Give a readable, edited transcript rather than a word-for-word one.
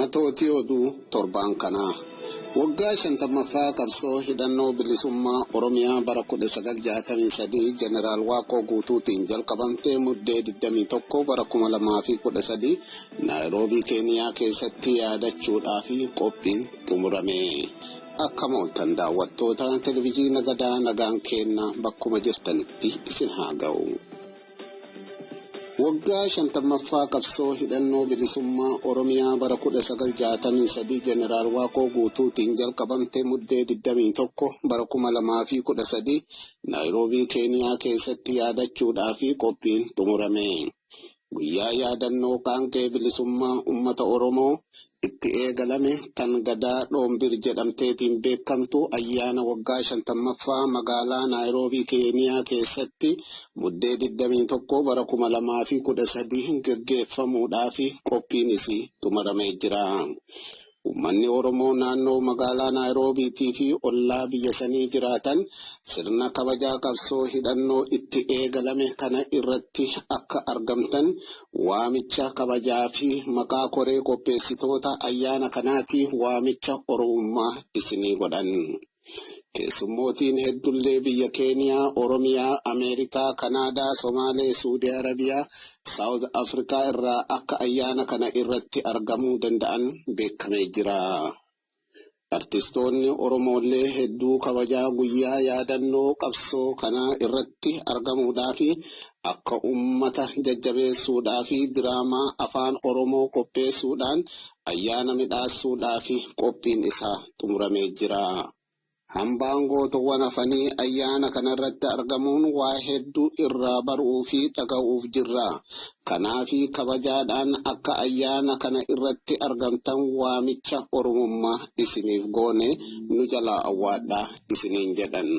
Matooti oduu torbaan kanaa. Waggaa 50ffaa qabsoo hidhannoo bilisummaa Oromiyaa bara 1963 Jeneraal Waaqoo Guutuutiin jalqabamtee muddee 21 bara 2013 Naayiroobii Keeniyaa keessatti yaadachuudhaaf qophiin xumurame. Akka mooltan daawwattoota televizyiina Gadaa nagaan keenna bakkuma jirtanitti isin haa ga'u. Waggaa 50ffaa qabsoo hidhannoo bilisummaa Oromiyaa bara 1963 Jeneraal Waaqoo Guutuutiin jalqabamtee muddee 21 bara 2013 Naayiroobii Keeniyaa keessatti yaadachuudhaaf qophiin xumurame. Guyyaa yaadannoo qaanqee bilisummaa uummata Oromoo itti eegalame tan Gadaa Dhoombir jedhamteetiin beekamtu ayyaana waggaa 50ffaa magaalaa Naayiroobii Keeniyaa keessatti muddee 21 bara 2013 gaggeeffamuudhaaf qophiinis xumuramee jira. Uummanni Oromoo naannoo magaalaa Naayiroobiitii fi ollaa biyya sanii jiraatan sirna kabajaa qabsoo hidhannoo itti eegalame kana irratti akka argamtan waamicha kabajaa fi maqaa koree qopheessitoota ayyaana kanaati waamicha Oromummaa isinii godhan. Keessummootiin heddullee biyya Keeniyaa, Oromiyaa, Ameerikaa, Kanaadaa, Somaalee, Suudii Arabiyaa, Saawuz Afrikaa irraa akka ayyaana kana irratti argamuu danda'an beekamee jira. Artistoonni Oromoolee hedduu kabajaa guyyaa yaadannoo qabsoo kana irratti argamuudhaaf akka uummata jajjabeessuudhaaf diraamaa afaan Oromoo qopheessuudhaan ayyaana midhaasuudhaaf qophiin isaa xumuramee jira. Hambaan gootowwan hafanii ayyaana kanarratti argamuun waa hedduu irraa baruu fi dhaga'uuf jirra. Kanaafi kabajaadhaan akka ayyaana kana irratti argamtan waamicha Oromummaa isiniif goone nu jalaa awwaadhaa isiniin jedhan.